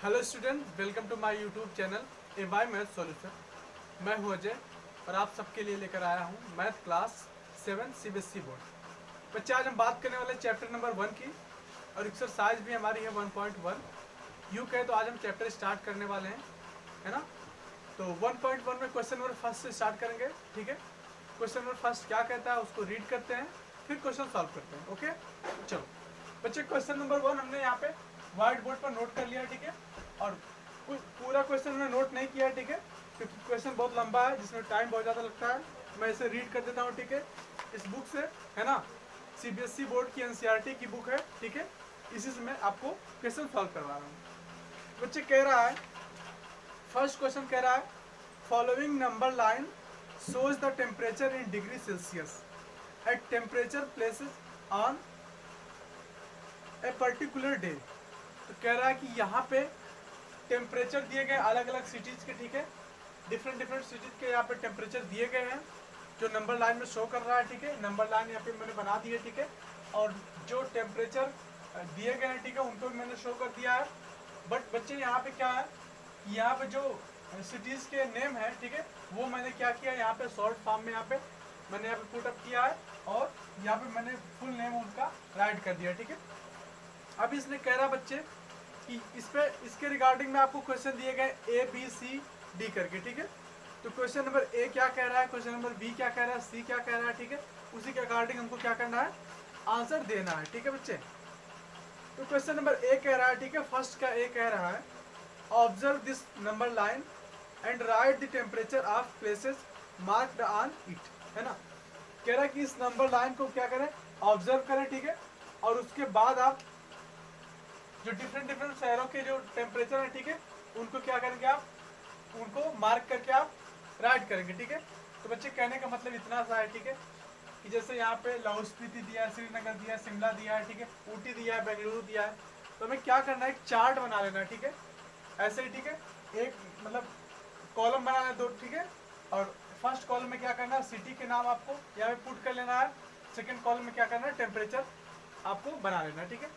Hello student, welcome to my YouTube channel A by math solution. मैं हूं अजय और आप सबके लिए लेकर आया हूं मैथ क्लास 7 सीबीएसई बोर्ड। बच्चे, आज हम बात करने वाले चैप्टर नंबर 1 की और एक्सरसाइज भी हमारी है 1.1। यूँ कहे तो आज हम चैप्टर स्टार्ट करने वाले हैं, है ना। तो 1.1 में क्वेश्चन नंबर फर्स्ट से स्टार्ट करेंगे, ठीक है। क्वेश्चन नंबर फर्स्ट क्या कहता है उसको रीड करते हैं, फिर क्वेश्चन सॉल्व करते हैं। ओके, चलो बच्चे, क्वेश्चन नंबर 1 हमने यहाँ पे व्हाइट बोर्ड पर नोट कर लिया, ठीक है। और पूरा क्वेश्चन हमने नोट नहीं किया, ठीक है, क्योंकि क्वेश्चन बहुत लंबा है जिसमें टाइम बहुत ज़्यादा लगता है। मैं इसे रीड कर देता हूँ, ठीक है, इस बुक से, है ना। सीबीएसई बोर्ड की एनसीईआरटी की बुक है, ठीक है। इसी से मैं आपको क्वेश्चन सॉल्व करवा रहा हूँ। बच्चे, कह रहा है, फर्स्ट क्वेश्चन कह रहा है, following number line shows the temperature in degree Celsius at temperature places on a particular day। तो कह रहा है कि यहाँ पे टेम्परेचर दिए गए अलग अलग सिटीज़ के, ठीक है, डिफरेंट सिटीज़ के यहाँ पे टेम्परेचर दिए गए हैं जो नंबर लाइन में शो कर रहा है, ठीक है। नंबर लाइन यहाँ पे मैंने बना दी है, ठीक है। और जो टेम्परेचर दिए गए हैं, ठीक है, उनको भी मैंने शो कर दिया है। बट बच्चे, यहाँ पे क्या है, यहाँ पे जो सिटीज़ के नेम है, ठीक है, वो मैंने क्या किया, यहाँ पे शॉर्ट फॉर्म में यहाँ पे मैंने यहाँ पे पुट अप किया है और यहाँ पे मैंने फुल नेम उनका राइट कर दिया, ठीक है। अब इसने कह रहा बच्चे कि इसके रिगार्डिंग में आपको क्वेश्चन दिए गए ए बी सी डी करके, ठीक है। तो क्वेश्चन नंबर ए क्या कह रहा है, क्वेश्चन नंबर बी क्या कह रहा है, सी क्या कह रहा है, ठीक है। उसी के अकॉर्डिंग हमको क्या करना है, आंसर देना है, ठीक है बच्चे। तो क्वेश्चन नंबर ए कह रहा है, ठीक है, फर्स्ट का ए कह रहा है, observe this number line and right the temperature of places marked on it, है ना। कह रहा है कि इस नंबर लाइन को क्या करें, ऑब्जर्व करें, ठीक है। और उसके बाद आप जो डिफरेंट शहरों के जो टेम्परेचर है, ठीक है, उनको क्या करेंगे, आप उनको मार्क करके आप राइट करेंगे, ठीक है। तो बच्चे, कहने का मतलब इतना सा है, ठीक है, कि जैसे यहाँ पे लाहौल स्पीति दिया है, श्रीनगर दिया है, शिमला दिया है, ठीक है, ऊटी दिया है, बेंगलुरु दिया है। तो हमें क्या करना है, एक चार्ट बना लेना है, ठीक है, ऐसे ही, ठीक है। एक मतलब कॉलम बनाना है दो, ठीक है। और फर्स्ट कॉलम में क्या करना है, सिटी के नाम आपको यहाँ पे पुट कर लेना है। सेकंड कॉलम में क्या करना है, टेम्परेचर आपको बना लेना है, ठीक है।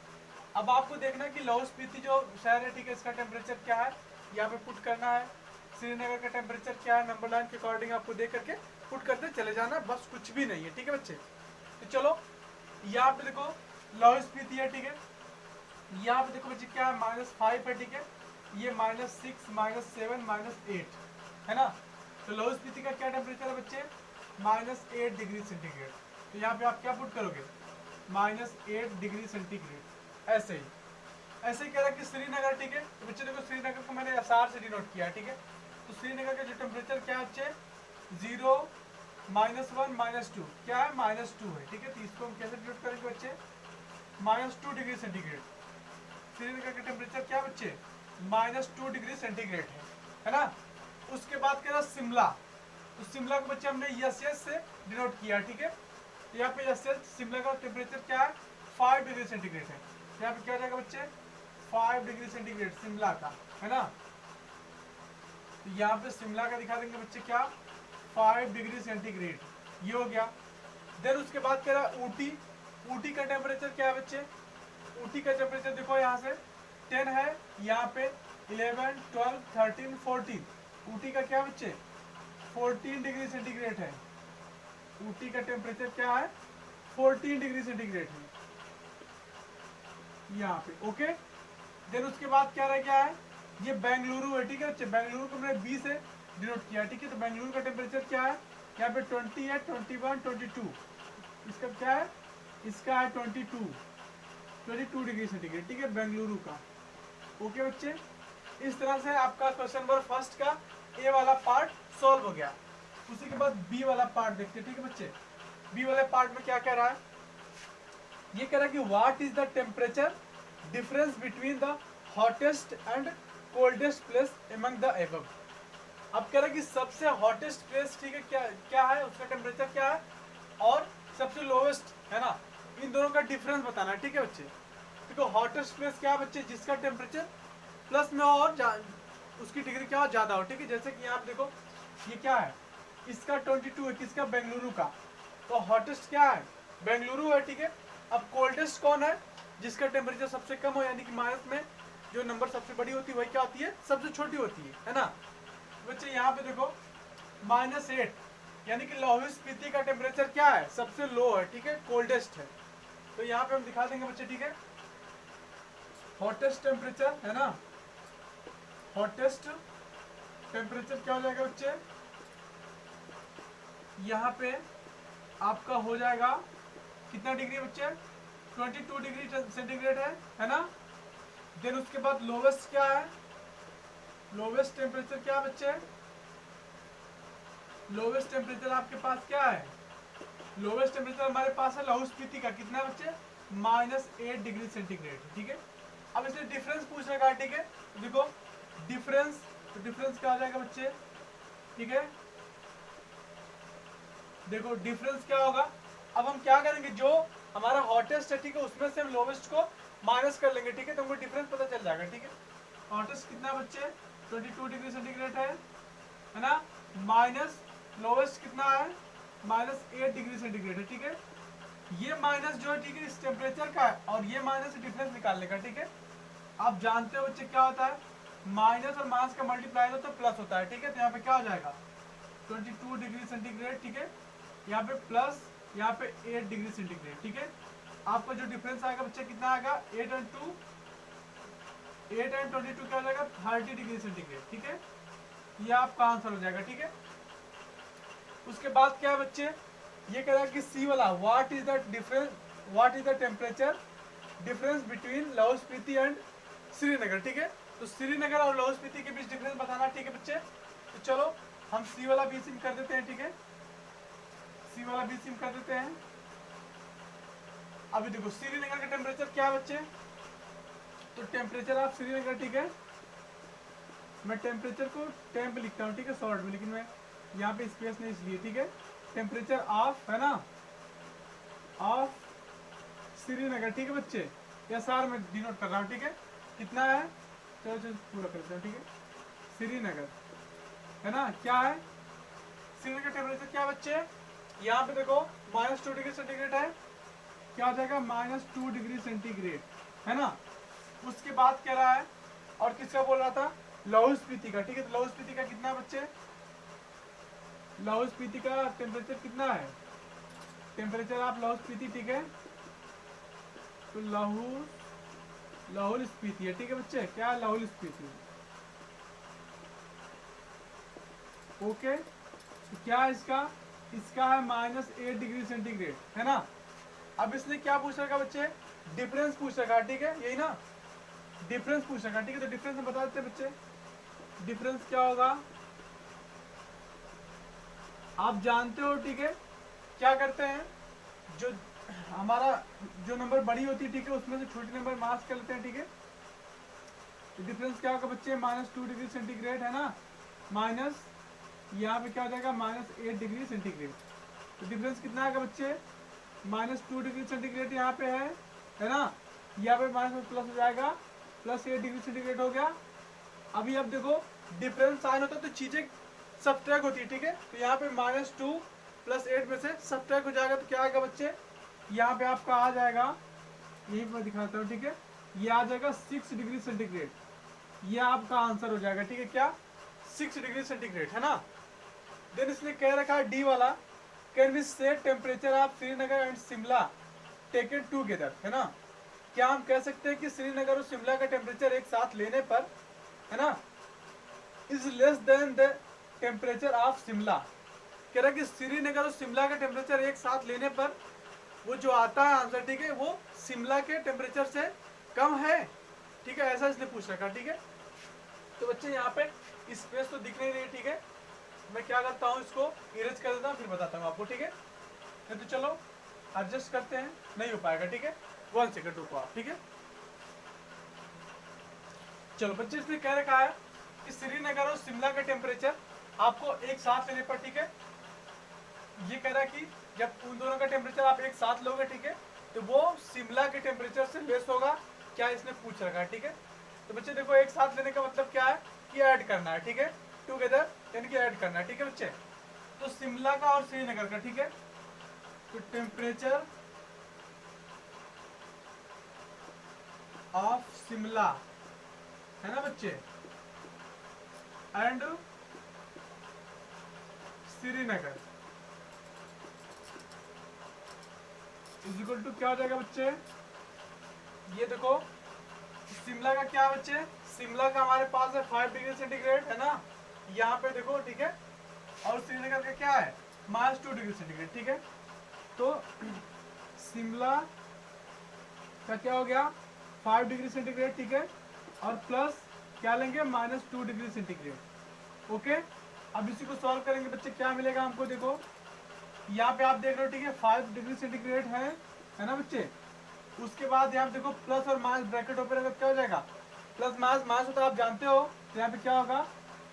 अब आपको देखना है कि लाहौल स्पीति जो शहर है, ठीक है, इसका टेम्परेचर क्या है, यहाँ पे पुट करना है। श्रीनगर का टेम्परेचर क्या है, नंबर लाइन के अकॉर्डिंग आपको देख करके पुट करते चले जाना, बस कुछ भी नहीं है, ठीक है बच्चे। तो चलो, यहाँ पे देखो लाहौल स्पीति है, ठीक है। यहाँ पे देखो बच्चे क्या है, -5 है, ठीक है। ये -6 -7 -8 है ना। तो लाहौल स्पीति का क्या टेम्परेचर है बच्चे, -8 डिग्री सेंटीग्रेड। तो यहाँ पे आप क्या पुट करोगे, -8 डिग्री सेंटीग्रेड। ऐसे ही कह रहा है कि श्रीनगर, ठीक है। तो बच्चे देखो, श्रीनगर को मैंने एसआर से डिनोट किया है, ठीक है। तो श्रीनगर का जो टेम्परेचर क्या है बच्चे, 0 -1 -2 क्या है, -2 है, ठीक है। तो इसको हम कैसे डिनोट करेंगे बच्चे, -2 डिग्री सेंटीग्रेड। श्रीनगर का टेम्परेचर क्या है बच्चे, -2 डिग्री सेंटीग्रेड है ना। उसके बाद कह रहा शिमला। तो शिमला को बच्चे हमने यस से डिनोट किया, ठीक है। तो यहाँ पे यस शिमला का टेम्परेचर क्या है, 5 डिग्री सेंटीग्रेड है। यहाँ पे क्या हो जाएगा बच्चे, 5 डिग्री सेंटीग्रेड शिमला का, है ना। तो यहाँ पे शिमला का दिखा देंगे बच्चे क्या, 5 डिग्री सेंटीग्रेड, ये हो गया। देन उसके बाद कह रहा है ऊटी। ऊटी का टेम्परेचर क्या है बच्चे, ऊटी का टेम्परेचर देखो यहाँ से 10 है, यहाँ पे 11 12 13 14। ऊटी का क्या बच्चे, 14 डिग्री सेंटीग्रेड है। ऊटी का टेम्परेचर क्या है, 14 डिग्री सेंटीग्रेड है यहाँ पे, ओके। देन उसके बाद क्या रह गया है, ये बेंगलुरु है, ठीक है बच्चे। बेंगलुरु को मैंने 20 से डिनोट किया, ठीक है। तो बेंगलुरु का टेम्परेचर क्या है, यहाँ पे 20 है, 21 22। इसका क्या है, इसका है 22 डिग्री सेंटीग्रेड, ठीक है, बेंगलुरु का। ओके बच्चे, इस तरह से आपका क्वेश्चन नंबर फर्स्ट का ए वाला पार्ट सॉल्व हो गया। उसी के बाद बी वाला पार्ट देखते हैं, ठीक है बच्चे। बी वाले पार्ट में क्या कह रहा है, ये कह रहा है कि what is the temperature difference between the hottest and coldest place among the above. अब कह रहा है कि सबसे हॉटेस्ट प्लेस, ठीक है, क्या है, उसका टेम्परेचर क्या है, और सबसे लोवेस्ट, है ना। इन दोनों का डिफरेंस बताना है, ठीक है बच्चे। देखो, हॉटेस्ट प्लेस क्या है बच्चे, जिसका टेम्परेचर प्लस में और उसकी डिग्री क्या हो, ज्यादा हो, ठीक है। जैसे कि आप देखो, ये क्या है, इसका 22 है, किसका, बेंगलुरु का। तो हॉटेस्ट क्या है, बेंगलुरु है, ठीक है। अब कोल्डेस्ट कौन है, जिसका टेम्परेचर सबसे कम हो, यानी कि माइनस में जो नंबर सबसे बड़ी होती है वही क्या होती है, सबसे छोटी होती है ना। बच्चे यहाँ पे देखो -8 यानी कि लौह स्फीति का टेम्परेचर क्या है, सबसे लो है, ठीक है, कोल्डेस्ट है। तो यहाँ पे हम दिखा देंगे बच्चे, ठीक है, हॉटेस्ट टेम्परेचर है ना, हॉटेस्ट टेम्परेचर क्या हो जाएगा बच्चे, यहाँ पे आपका हो जाएगा कितना डिग्री बच्चे, 22 डिग्री सेंटीग्रेड है ना। देन उसके बाद लोवेस्ट क्या है, लोवेस्ट टेम्परेचर क्या है बच्चे, लोवेस्ट टेम्परेचर आपके पास क्या है, लोवेस्ट टेम्परेचर हमारे पास है लौह स्फीति का कितना है बच्चे, -8 डिग्री सेंटीग्रेड, ठीक है। अब इसने डिफरेंस पूछ रखा है, ठीक है, देखो डिफरेंस, तो डिफरेंस क्या हो जाएगा बच्चे, ठीक है, देखो डिफरेंस क्या होगा। अब हम क्या करेंगे, जो हमारा हॉटेस्ट है, ठीक है, उसमें से हम लोवेस्ट को माइनस कर लेंगे, ठीक है, तो हमको डिफरेंस पता चल जाएगा, ठीक है। हॉटेस्ट कितना बच्चे 22 डिग्री सेंटीग्रेड है ना, माइनस लोवेस्ट कितना है -8 डिग्री सेंटीग्रेड है, ठीक है। ये माइनस जो है, ठीक है, इस टेम्परेचर का है, और ये माइनस डिफरेंस निकालने का, ठीक है। आप जानते हो बच्चे क्या होता है, माइनस और माइनस का मल्टीप्लाई होता है तो प्लस होता है, ठीक है। तो यहाँ पे क्या हो जाएगा 22 डिग्री सेंटीग्रेड, ठीक है, यहाँ पे प्लस, यहाँ पे 8 डिग्री सेंटीग्रेड, ठीक है। आपका जो डिफरेंस आएगा बच्चे कितना आएगा, 8 एंड 22 क्या हो जाएगा 30 डिग्री सेंटीग्रेड, ठीक है। ये आपका आंसर हो जाएगा, ठीक है। उसके बाद क्या है बच्चे, ये कह रहा है कि सी वाला, what is the difference, what is the temperature difference between Lahaul Spiti and Srinagar, ठीक है। तो श्रीनगर और लाहौल स्पीति के बीच डिफरेंस बताना, ठीक है बच्चे। तो चलो हम सी वाला बी सिम कर देते हैं, ठीक है, सी वाला बी सिम कर देते हैं। अभी देखो श्रीनगर का टेम्परेचर क्या है बच्चे, तो टेम्परेचर ऑफ श्रीनगर, ठीक है, मैं टेम्परेचर को टेम्प लिखता हूँ, ठीक है, शॉर्ट में, लेकिन मैं यहाँ पे स्पेस नहीं इसलिए, ठीक है। टेम्परेचर ऑफ है ना, ऑफ श्रीनगर, ठीक है बच्चे, SR में डिनोट कर रहा हूँ, ठीक है, कितना है, चलो चलो पूरा करते हैं, ठीक है। श्रीनगर है ना, क्या है श्रीनगर टेम्परेचर क्या बच्चे, यहाँ पे देखो -2 डिग्री सेंटीग्रेड है, क्या हो जाएगा -2 डिग्री सेंटीग्रेड है ना। उसके बाद कह रहा है, और किसका बोल रहा था, लाहौल स्पीति का, ठीक है। तो लाहौल स्पीति का कितना बच्चे, लाहौल स्पीति का टेम्परेचर कितना है, टेम्परेचर ऑफ लाहौल स्पीति, ठीक है, तो लाहौल स्पीति है, ठीक है बच्चे, क्या है लाहौल स्पीति, ओके। तो क्या है इसका, इसका है -8 डिग्री सेंटीग्रेड है ना। अब इसने क्या पूछ रखा बच्चे, डिफरेंस पूछ रखा, ठीक है, यही ना, डिफरेंस पूछ रखा, ठीक है। तो डिफरेंस हम बता देते हैं बच्चे, डिफरेंस क्या होगा आप जानते हो, ठीक है। क्या करते हैं, जो हमारा जो नंबर बड़ी होती है, ठीक है, उसमें से छोटी नंबर मार्क्स कर लेते हैं, ठीक है। तो डिफरेंस क्या होगा बच्चे, -2 डिग्री सेंटीग्रेड है ना, माइनस यहाँ पे क्या हो जाएगा -8 डिग्री सेंटीग्रेड। तो डिफरेंस कितना आएगा बच्चे, -2 डिग्री सेंटीग्रेड यहाँ पे है ना, यहाँ पे माइनस प्लस हो जाएगा, +8 डिग्री सेंटीग्रेड हो गया। अभी अब देखो डिफरेंस साइन होता है तो चीजें सब्ट्रैक्ट होती है, ठीक है। तो यहाँ पे -2 + 8 में से सब्ट्रैक्ट हो जाएगा, तो क्या आएगा बच्चे, यहाँ पे आपका आ जाएगा, यही मैं दिखाता हूँ, ठीक है, ये आ जाएगा 6 डिग्री सेंटीग्रेड, ये आपका आंसर हो जाएगा, ठीक है, क्या 6 डिग्री सेंटीग्रेड है ना। देन इसने कह रखा है डी वाला, कैन वी से temperature of Srinagar and Shimla taken together, है ना। क्या हम कह सकते हैं कि श्रीनगर और शिमला का टेम्परेचर एक साथ लेने पर, है ना, is less than the temperature of Shimla. कह रहा है कि श्रीनगर और शिमला का टेम्परेचर एक साथ लेने पर वो जो आता है आंसर, ठीक है, वो शिमला के टेम्परेचर से कम है, ठीक है, ऐसा इसने पूछ रखा, ठीक है। तो बच्चे यहाँ पे स्पेस तो दिख नहीं रही, ठीक है, मैं क्या करता हूँ, इसको इरेज कर देता हूँ, फिर बताता हूँ आपको, ठीक है। तो चलो एडजस्ट करते हैं, नहीं हो पाएगा, ठीक है, 1 सेकंड रुको आप, ठीक है। चलो बच्चे इसने कह रखा है कि श्रीनगर और शिमला का टेम्परेचर आपको एक साथ लेने पर, ठीक है, ये कह रहा है कि जब उन दोनों का टेम्परेचर आप एक साथ लोगे, ठीक है, तो वो शिमला के टेम्परेचर से लेस होगा, क्या इसने पूछ रखा है, ठीक है। तो बच्चे देखो एक साथ लेने का मतलब क्या है कि ऐड करना है, ठीक है, टुगेदर यानी कि ऐड करना है, ठीक है बच्चे। तो शिमला का और श्रीनगर का, ठीक है, तो टेम्परेचर ऑफ शिमला है ना बच्चे, and Srinagar is equal to क्या हो जाएगा बच्चे, ये देखो शिमला का क्या है बच्चे, शिमला का हमारे पास है 5 डिग्री सेंटीग्रेड है ना, यहाँ पे देखो ठीक है, और श्रीनगर का क्या है -2 डिग्री सेंटीग्रेड, ठीक है। तो शिमला का क्या हो गया 5 डिग्री सेंटीग्रेड, ठीक है, और प्लस क्या लेंगे -2 डिग्री सेंटीग्रेड। ओके, अब इसी को सॉल्व करेंगे बच्चे, क्या मिलेगा हमको, देखो यहाँ पे आप देख रहे हो ठीक है 5 डिग्री सेंटीग्रेड है ना बच्चे, उसके बाद यहाँ पे देखो प्लस और माइनस ब्रैकेट ओपन अगर क्या हो जाएगा, प्लस माइनस माइनस होता है आप जानते हो, तो यहाँ पे क्या होगा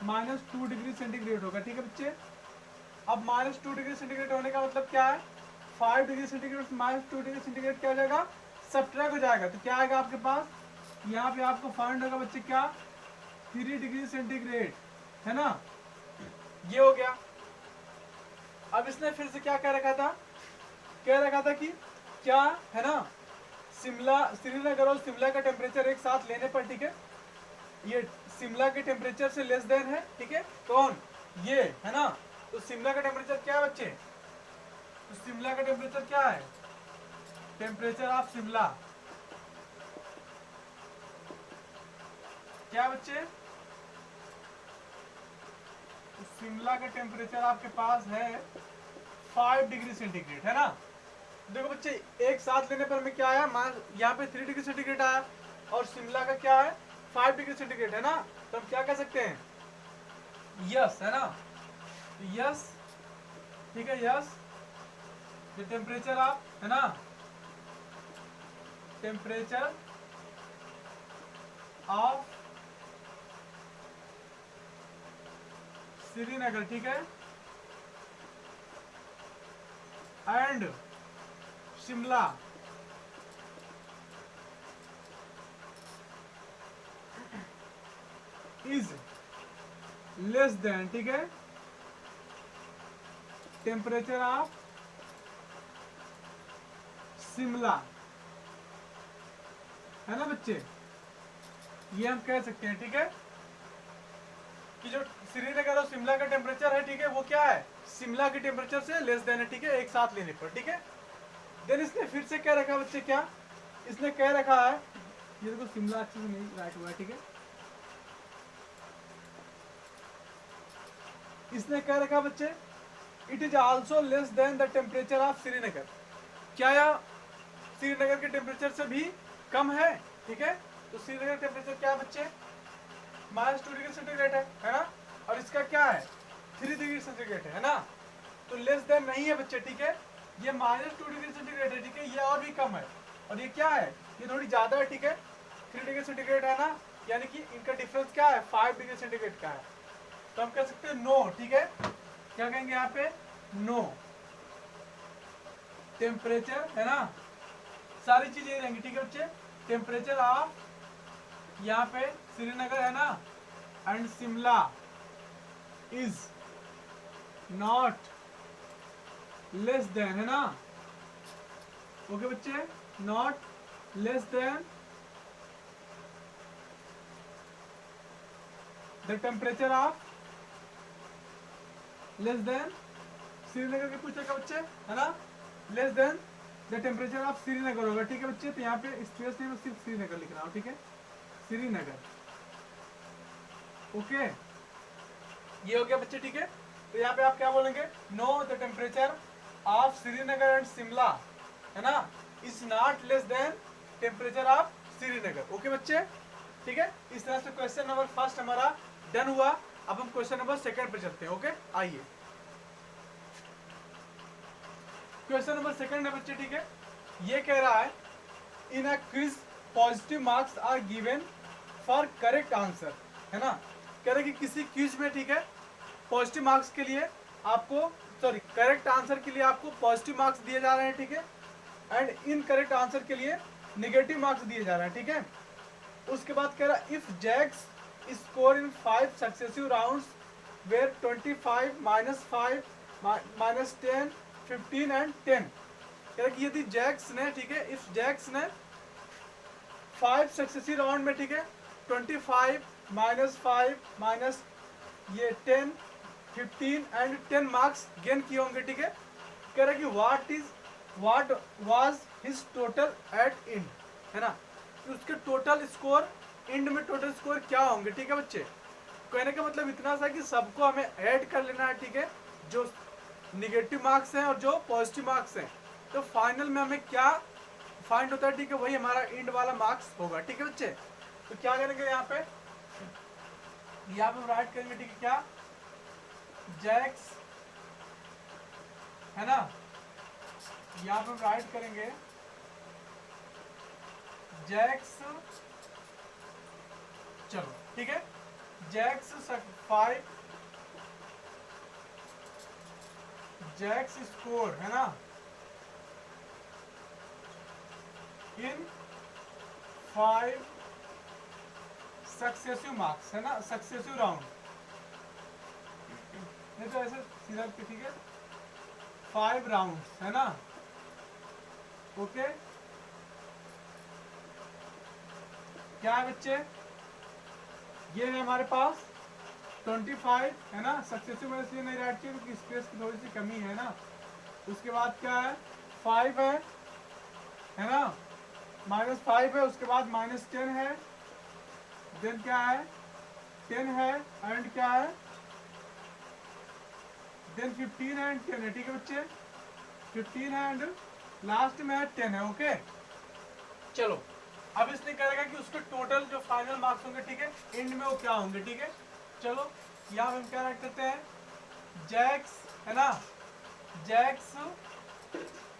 -2 डिग्री सेंटीग्रेड होगा, ठीक है बच्चे। अब -2 डिग्री सेंटीग्रेड होने का मतलब क्या है, 5 डिग्री सेंटीग्रेड -2 डिग्री सेंटीग्रेड क्या हो जाएगा, सब्ट्रैक्ट हो जाएगा, तो क्या आएगा आपके पास, यहाँ पे आपको फाइंड होगा बच्चे क्या 3 डिग्री सेंटीग्रेड, है ना, ये हो गया। अब इसने फिर से क्या कह रखा था कि क्या है ना, शिमला श्रीनगर और शिमला का टेम्परेचर एक साथ लेने पर, ठीक है, ये शिमला के टेम्परेचर से लेस देन है, ठीक है, कौन ये है ना, तो शिमला का टेम्परेचर क्या है बच्चे, तो शिमला का टेम्परेचर क्या है, टेम्परेचर ऑफ शिमला क्या बच्चे, तो शिमला का टेम्परेचर आपके पास है 5 डिग्री सेंटीग्रेड, है ना। देखो बच्चे एक साथ लेने पर में क्या आया, यहाँ पे 3 डिग्री सेंटीग्रेड आया, और शिमला का क्या है 5 डिग्री सेंटीग्रेड, है ना, तो हम क्या कह सकते हैं, यस, है ना, यस, ठीक है, यस द टेम्परेचर ऑफ, है ना, टेम्परेचर ऑफ श्रीनगर, ठीक है, and Shimla is less than, ठीक है, टेम्परेचर ऑफ शिमला, है ना बच्चे, ये हम कह सकते हैं, ठीक है, कि जो श्रीनगर और शिमला का टेम्परेचर है, ठीक है, वो क्या है शिमला के टेम्परेचर से लेस देन है, ठीक है, एक साथ लेने पर, ठीक है। देन इसने फिर से क्या रखा बच्चे, क्या इसने कह रखा है, ये देखो शिमला अच्छे से नहीं राइट हुआ है, ठीक है, इसने कह रखा बच्चे it is also less than the temperature of Srinagar, क्या यह श्रीनगर के टेम्परेचर से भी कम है, ठीक है, तो श्रीनगर टेम्परेचर क्या है बच्चे -2 डिग्री सेंटीग्रेड है ना, और इसका क्या है 3 डिग्री सेंटीग्रेड है ना, तो लेस देन नहीं है बच्चे, ठीक है, ये -2 डिग्री सेंटीग्रेड है, ठीक है, ये और भी कम है, और ये क्या है ये थोड़ी ज्यादा है, ठीक है, 3 डिग्री सेंटीग्रेड है ना, यानी कि इनका डिफरेंस क्या है 5 डिग्री सेंटीग्रेड का है, तो हम कह सकते हैं नो, ठीक है, क्या कहेंगे यहाँ पे नो टेम्परेचर, है ना, सारी चीजें रहेंगी, ठीक है बच्चे, टेम्परेचर ऑफ यहाँ पे श्रीनगर है ना and Shimla is not less than, है ना, ओके बच्चे, not less than the temperature of, less than Srinagar के पूछेगा बच्चे, है ना, less than the temperature of Srinagar होगा, ठीक है बच्चे, तो यहाँ पे स्पेस नहीं, मैं सिर्फ श्रीनगर लिख रहा हूँ, ठीक है, श्रीनगर, ओके, ये हो गया बच्चे, ठीक है, तो यहाँ पे आप क्या बोलेंगे know the temperature of Srinagar and Shimla, है ना, is not less than temperature of Srinagar, okay बच्चे, ठीक है। इस तरह से क्वेश्चन नंबर फर्स्ट हमारा डन हुआ। अब हम क्वेश्चन नंबर सेकंड पे चलते हैं, ओके, आइए क्वेश्चन नंबर सेकंड है बच्चे, ठीक है, ये कह रहा है in a quiz positive marks are given for correct answer, है ना, कह रहे कि किसी क्विज में, ठीक है, पॉजिटिव मार्क्स के लिए आपको करेक्ट आंसर के लिए आपको पॉजिटिव मार्क्स दिए जा रहे हैं, ठीक है, एंड इनकरेक्ट आंसर के लिए नेगेटिव मार्क्स दिए जा रहे हैं, ठीक है। उसके बाद कह रहा है if Jacks score in 5 successive rounds were 25 -5 -10 15 and 10, कह रहा कि यदि जैक्स ने, ठीक है, इफ जैक्स ने 5 सक्सेसिव राउंड में, ठीक है, 25 -5 माइनस ये 10 15 एंड 10 मार्क्स गेन किए होंगे, ठीक है। कह रहा है कि what was his total at end, है ना, कि उसके टोटल स्कोर इंड में टोटल स्कोर क्या होंगे, ठीक है बच्चे। कहने का मतलब इतना सा कि सबको हमें ऐड कर लेना है, ठीक है, जो निगेटिव मार्क्स हैं और जो पॉजिटिव मार्क्स हैं, तो फाइनल में हमें क्या फाइंड होता है, ठीक है, वही हमारा इंड वाला मार्क्स होगा, ठीक है बच्चे। तो क्या करेंगे यहाँ पे हम राइट करेंगे, ठीक है, क्या जैक्स, है ना, यहाँ पे हम राइट करेंगे जैक्स, चलो ठीक है, जैक्स 5 जैक्स स्कोर, है ना, इन 5 सक्सेसिव मार्क्स, है ना, सक्सेसिव राउंड, नहीं तो ऐसे सीधा, ठीक है, 5 राउंड्स, है ना, ओके। क्या है बच्चे, ये है हमारे पास 25, है ना, सक्सेसिव में इसलिए नहीं राइट किया क्योंकि स्पेस की थोड़ी सी कमी है ना। उसके बाद क्या है 5 है ना, -5 है, उसके बाद -10 है, देन क्या है 10 है, एंड क्या है देन 15 है एंड 10 है, ठीक है बच्चे, 15 है एंड लास्ट में है 10 है, ओके। चलो अब इसने करेगा कि उसके टोटल जो फाइनल मार्क्स होंगे, ठीक है, एंड में वो क्या होंगे, ठीक है। चलो यहाँ हम क्या राइट करते हैं, जैक्स, है ना, जैक्स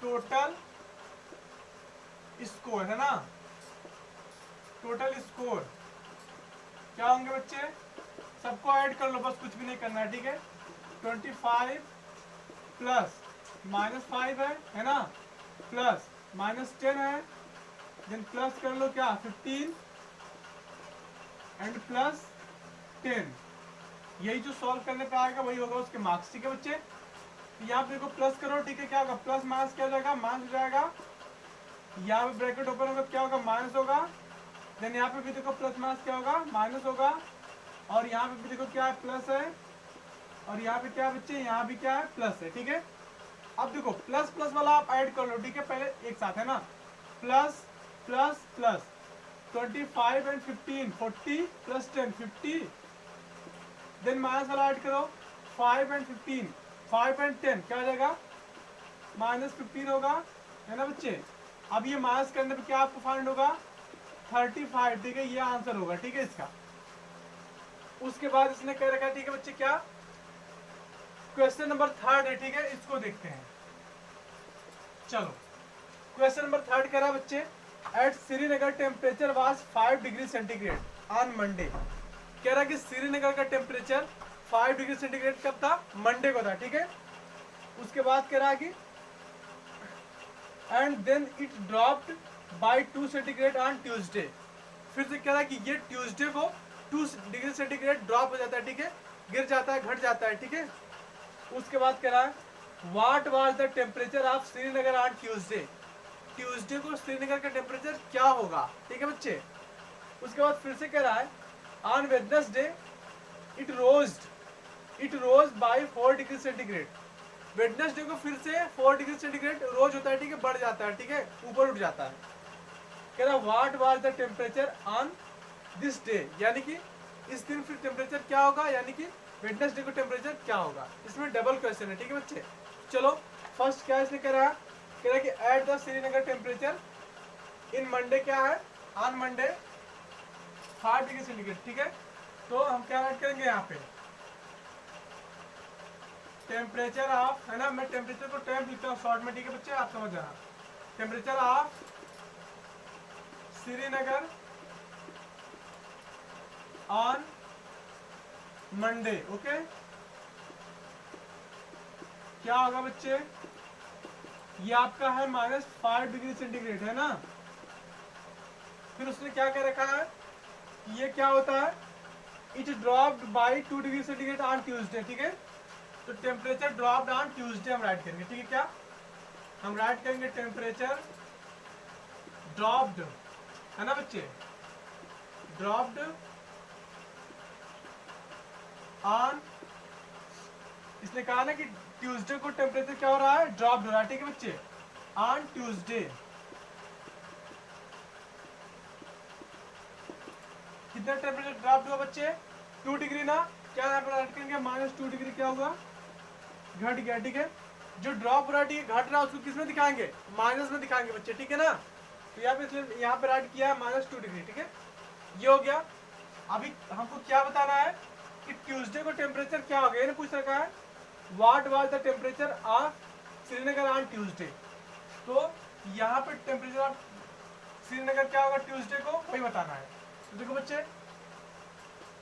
टोटल स्कोर, है ना, टोटल स्कोर क्या होंगे बच्चे, सबको ऐड कर लो, बस कुछ भी नहीं करना है, ठीक है। 25 प्लस -5 है ना, प्लस -10 है, देन प्लस कर लो क्या 15 एंड प्लस 10, यही जो सॉल्व करने पे आएगा वही होगा उसके मार्क्स, ठीक है बच्चे। यहाँ पे देखो प्लस करो, ठीक है, क्या होगा प्लस माइनस क्या हो जाएगा, माइनस हो जाएगा, यहाँ पे ब्रैकेट ओपन होगा, क्या होगा माइनस होगा, देन यहाँ पे भी देखो प्लस माइनस क्या होगा माइनस होगा, और यहाँ पे भी देखो क्या है प्लस है, और यहाँ पे क्या है बच्चे, यहाँ भी क्या है प्लस है, ठीक है। अब देखो प्लस प्लस वाला आप ऐड कर लो, ठीक है, पहले एक साथ, है ना, plus plus plus 25 and 15 40 plus 10 50, then minus वाला ऐड करो 5 एंड 15 5 एंड 10 क्या हो जाएगा -15 होगा, है ना बच्चे। अब ये माइनस करने पे क्या आपको फाइंड होगा 35, ठीक है, ये आंसर होगा, ठीक है इसका। उसके बाद इसने कह रखा है, ठीक है बच्चे, क्या क्वेश्चन नंबर 3 है, ठीक है, इसको देखते हैं। चलो क्वेश्चन नंबर 3 कह रहा बच्चे, at Srinagar temperature was 5 degree centigrade on Monday. कह रहा कि श्रीनगर का टेम्परेचर 5 डिग्री सेंटीग्रेड कब था, मंडे को था, ठीक है। उसके बाद कह रहा कि and then it dropped by 2 centigrade on Tuesday. फिर से कह रहा कि ये ट्यूसडे को 2 डिग्री सेंटीग्रेड ड्रॉप हो जाता है, ठीक है, गिर जाता है, घट जाता है, ठीक है। उसके बाद कह रहा है what was the temperature of Srinagar on Tuesday. Tuesday को श्रीनगर का टेम्परेचर क्या होगा, ठीक है बच्चे। उसके बाद फिर से कह रहा है on Wednesday it rose by 4 degree centigrade. Wednesday को फिर से 4 डिग्री सेंटीग्रेड रोज होता है, ठीक है, बढ़ जाता है, ठीक है, ऊपर उठ जाता है। कह रहा what was the temperature on this day, यानी कि इस दिन फिर टेम्परेचर क्या होगा, यानी कि वेडनेसडे को टेम्परेचर क्या होगा। इसमें डबल क्वेश्चन है, ठीक है बच्चे। चलो फर्स्ट क्या इसने कह रहा है कि at the Srinagar temperature in Monday क्या है, ऑन मंडे 5 डिग्री सेंटीग्रेड, ठीक है। तो हम क्या ऐड करेंगे यहाँ पे टेम्परेचर ऑफ, है ना, मैं टेम्परेचर को टेम्प लिखता हूँ शॉर्ट में, ठीक है बच्चे, आप समझ जाना। Temperature of Srinagar on Monday, okay. क्या होगा बच्चे, ये आपका है -5 डिग्री सेंटीग्रेड, है ना। फिर उसने क्या कह रखा है, ये क्या होता है it dropped by 2 degree centigrade on Tuesday, ठीक है। तो टेम्परेचर ड्रॉप्ड ऑन ट्यूसडे हम राइट करेंगे, ठीक है। क्या हम राइट करेंगे टेम्परेचर ड्रॉप्ड, है ना बच्चे, ड्रॉप्ड ऑन, इसने कहा ना कि ट्यूसडे को टेम्परेचर क्या हो रहा है, ड्रॉप हो रहा है, ठीक है बच्चे, ऑन ट्यूसडे। कितना टेम्परेचर ड्रॉप हुआ बच्चे, 2 डिग्री ना, क्या यहाँ पर ऐड करेंगे, -2 डिग्री क्या हुआ, घट गया, ठीक है। जो ड्रॉप हो रहा है घट रहा है, उसको किस में दिखाएंगे, माइनस में दिखाएंगे बच्चे, ठीक है ना। तो यहाँ पे इसलिए यहाँ पे ऐड किया है -2 डिग्री, ठीक है, ये हो गया। अभी हमको क्या बताना है कि ट्यूसडे को टेम्परेचर क्या हो गया, ये पूछ रखा है, what was the temperature of Srinagar on Tuesday. तो यहाँ पे टेम्परेचर ऑफ श्रीनगर क्या होगा ट्यूसडे को, वही बताना है। तो देखो बच्चे,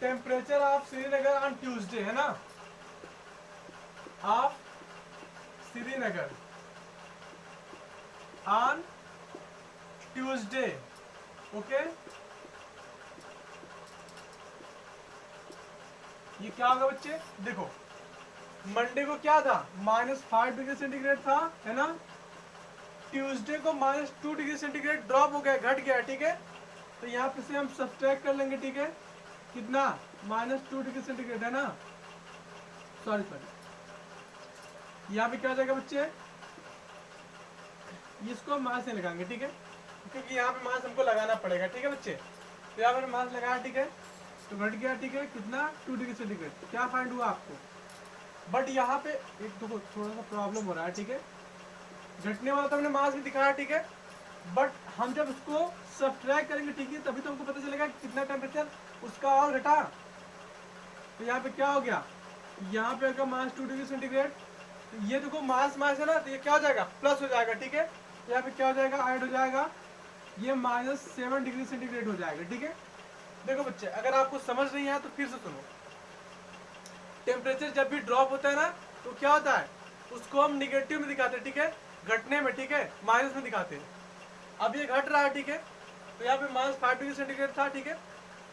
temperature of Srinagar on Tuesday है ना, of Srinagar on Tuesday, okay. ये क्या होगा बच्चे, देखो मंडे को क्या था, -5 डिग्री सेंटीग्रेड था, है ना। ट्यूसडे को -2 डिग्री सेंटीग्रेड ड्रॉप हो गया, घट गया, ठीक है। तो यहाँ पे से हम सब्ट्रैक्ट कर लेंगे, ठीक है, कितना, -2 डिग्री सेंटीग्रेड है ना, सॉरी, यहाँ पे क्या हो जाएगा बच्चे, इसको हम मास से लगाएंगे, ठीक है, क्योंकि यहाँ पे मास हमको लगाना पड़ेगा, ठीक है बच्चे। तो यहाँ पर मास लगाया, ठीक है, तो घट गया, ठीक है, कितना, 2 डिग्री सेंटीग्रेड, क्या फाइंड हुआ आपको। बट यहाँ पे एक देखो थोड़ा सा प्रॉब्लम हो रहा है, ठीक है, घटने वाला तो हमने मास भी दिखाया, ठीक है, बट हम जब उसको सब्ट्रैक्ट करेंगे, ठीक है, तभी तो हमको पता चलेगा कितना टेम्परेचर उसका और घटा। तो यहाँ पे क्या हो गया, यहाँ पे अगर -2 डिग्री सेंटीग्रेड, तो ये देखो मास है ना, तो ये क्या हो जाएगा, प्लस हो जाएगा, ठीक है। यहाँ पे क्या हो जाएगा, ऐड हो जाएगा, ये -7 डिग्री सेंटीग्रेड हो जाएगा, ठीक है। देखो बच्चे, अगर आपको समझ नहीं आया तो फिर से सुनो। टेम्परेचर जब भी ड्रॉप होता है ना, तो क्या होता है, उसको हम निगेटिव में दिखाते हैं, ठीक है, घटने में, ठीक है, माइनस में दिखाते हैं। अब ये घट रहा है, ठीक है, तो यहाँ पे -5 डिग्री सेंटीग्रेड था, ठीक है,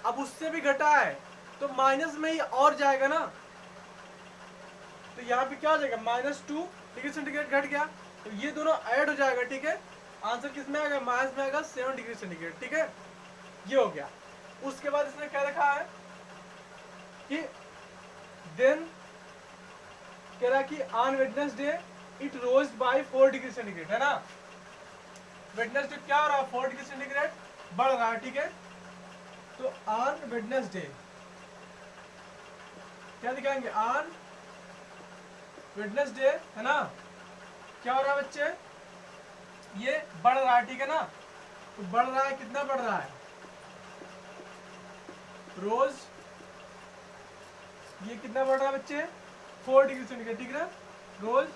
अब उससे भी घटा है, तो माइनस में ही और जाएगा ना, तो यहाँ पे क्या हो जाएगा, -2 डिग्री सेंटीग्रेड घट गया, तो ये दोनों ऐड हो जाएगा, ठीक है। आंसर किस में आएगा, माइनस में आएगा 7 डिग्री सेंटीग्रेड, ठीक है, ये हो गया। उसके बाद इसने क्या रखा है कि देन कह रहा कि on Wednesday it rose by 4 degree centigrade, है ना। वेडनेसडे क्या हो रहा है, 4 डिग्री सेंटीग्रेड बढ़ रहा है, ठीक है। तो ऑन वेडनेसडे क्या दिखाएंगे, ऑन वेडनेसडे, है ना, क्या हो रहा है बच्चे, ये बढ़ रहा है, ठीक है ना। तो बढ़ रहा है, कितना बढ़ रहा है, रोज ये कितना बढ़ रहा है बच्चे, 4 डिग्री सेंटीग्रेड, ठीक है ना, रोज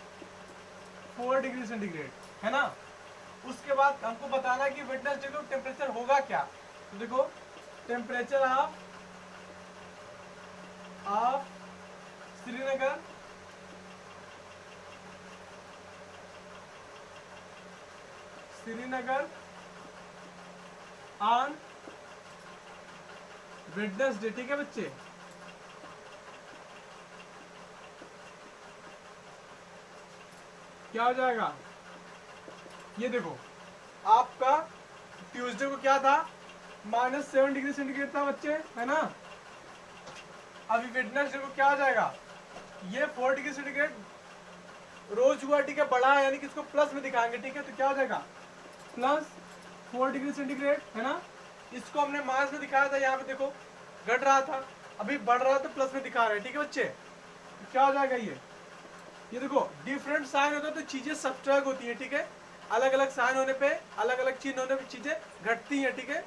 4 डिग्री सेंटीग्रेड, है ना। उसके बाद हमको बताना है कि वेडनेसडे को टेम्परेचर होगा क्या। तो देखो, temperature of Srinagar on Wednesday, ठीक है बच्चे। क्या हो जाएगा, ये देखो आपका ट्यूसडे को क्या था, -7 डिग्री सेंटीग्रेड था बच्चे, है ना। अभी वेडनेसडे को क्या हो जाएगा, ये 4 डिग्री सेंटीग्रेड रोज हुआ, ठीक है, बढ़ा है, यानी कि इसको प्लस में दिखाएंगे, ठीक है। तो क्या हो जाएगा, +4 डिग्री सेंटीग्रेड, है ना। इसको हमने माइनस में दिखाया था, यहाँ पे देखो घट रहा था, अभी बढ़ रहा है तो प्लस में दिखा रहे हैं, ठीक है बच्चे। तो क्या हो जाएगा, ये देखो डिफरेंट साइन होता है तो चीजें सब्ट्रैक्ट होती है, ठीक है। अलग अलग साइन होने पे, अलग अलग चिन्ह होने पे चीजें घटती हैं, ठीक है।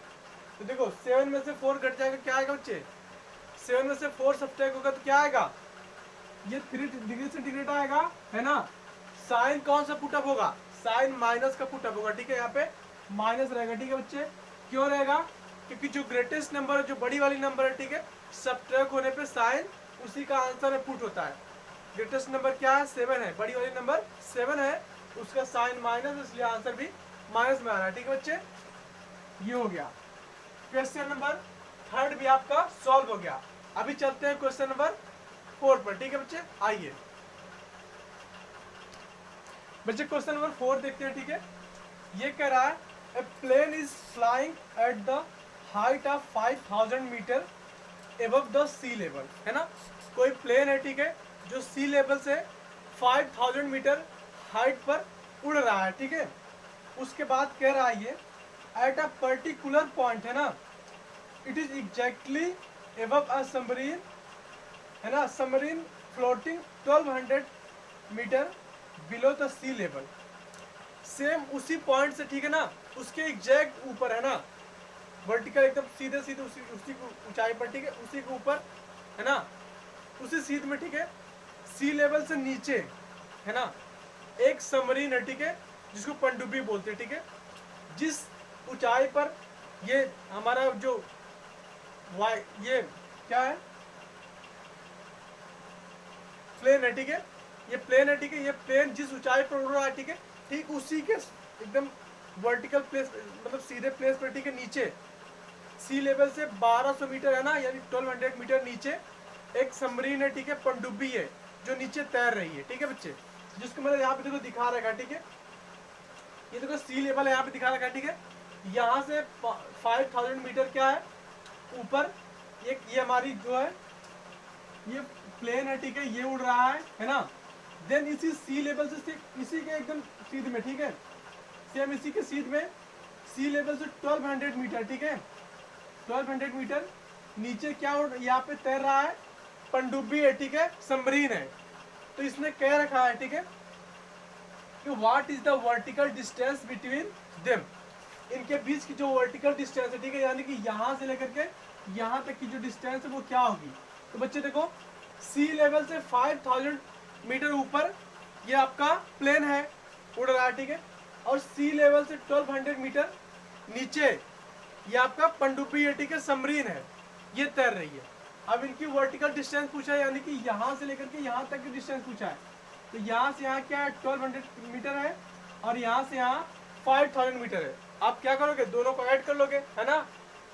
तो देखो 7 में से 4 घट जाएगा, क्या आएगा बच्चे, 7 में से 4 सब्ट्रैक्ट होगा तो क्या आएगा, ये 3 डिग्री सेंटीग्रेड आएगा, है ना। साइन कौन सा पुटअप होगा, साइन माइनस का पुटअप होगा, ठीक है, यहाँ पे माइनस रहेगा, ठीक है बच्चे। क्यों रहेगा, क्योंकि जो ग्रेटेस्ट नंबर है, जो बड़ी वाली नंबर है, ठीक है, सब्ट्रैक्ट होने पे साइन उसी का आंसर में पुट होता है। ग्रेटेस्ट नंबर क्या है, 7 है, बड़ी वाली नंबर 7 है, उसका साइन माइनस, इसलिए आंसर भी माइनस में आ रहा है, ठीक है बच्चे। ये हो गया क्वेश्चन नंबर 3 भी आपका सॉल्व हो गया। अभी चलते हैं क्वेश्चन नंबर 4 पर, ठीक है बच्चे। आइए बच्चे क्वेश्चन नंबर 4 देखते हैं, ठीक है। ये कह रहा है a plane is flying at the height of 5000 metre above the sea level, है ना। कोई प्लेन है, ठीक है, जो सी लेवल से 5000 मीटर हाइट पर उड़ रहा है, ठीक है। उसके बाद कह रहा है ये एट अ पर्टिकुलर पॉइंट, है ना, it is exactly above a submarine, है ना, submarine floating 1200 metre below the sea level. Same उसी पॉइंट से, ठीक है ना, उसके एग्जैक्ट ऊपर, है ना, वर्टिकल एकदम सीधे सीधे उसी ऊंचाई पर, ठीक है, उसी के ऊपर, है ना, उसी सीध में, ठीक है, सी लेवल से नीचे, है ना, एक सबमरीन है, ठीक है, जिसको पनडुब्बी बोलते हैं, ठीक है। जिस ऊंचाई पर ये हमारा जो ये क्या है, प्लेन है, ठीक है, ये प्लेन है, ठीक है, ये प्लेन जिस ऊंचाई पर उड़ रहा है, ठीक है, ठीक उसी के एकदम वर्टिकल प्लेस, मतलब सीधे प्लेस पर, ठीक है, नीचे सी लेवल से 1200 मीटर, है ना, यानी 1200 मीटर नीचे एक सबमरीन है, ठीक है, पनडुब्बी है, जो नीचे तैर रही है, ठीक है बच्चे, जिसको मैंने यहाँ पे देखो दिखा रखा है, ठीक है, ये देखो सी लेवल है, यहाँ पे दिखा रखा है, ठीक है। यहाँ से 5000 मीटर क्या है ऊपर, ये हमारी जो है ये प्लेन है, ठीक है, ये उड़ रहा है ना। देन इसी सी लेवल से इसी के एकदम सीध में, ठीक है, सेम इसी के सीध में सी लेवल से 1200 मीटर, ठीक है, 1200 मीटर नीचे क्या उड़ यहाँ पे तैर रहा है, पनडुब्बी है, ठीक है, सबमरीन है। तो इसने कह रखा है, ठीक है, कि what is the vertical distance between them, इनके बीच की जो वर्टिकल डिस्टेंस है, ठीक है, यानी कि यहाँ से लेकर के यहाँ तक की जो डिस्टेंस है वो क्या होगी। तो बच्चे देखो, सी लेवल से 5000 मीटर ऊपर ये आपका प्लेन है, उड़ रहा है, ठीक है, और सी लेवल से 1200 मीटर नीचे ये आपका पनडुब्बी है, ठीक है, सबमरीन है, ये तैर रही है। अब इनकी वर्टिकल डिस्टेंस पूछा है, यानी कि यहाँ से लेकर के यहाँ तक की डिस्टेंस पूछा है। तो यहाँ से यहाँ क्या है, 1200 मीटर है, और यहाँ से यहाँ 5000 मीटर है। आप क्या करोगे, दोनों को ऐड कर लोगे, है ना।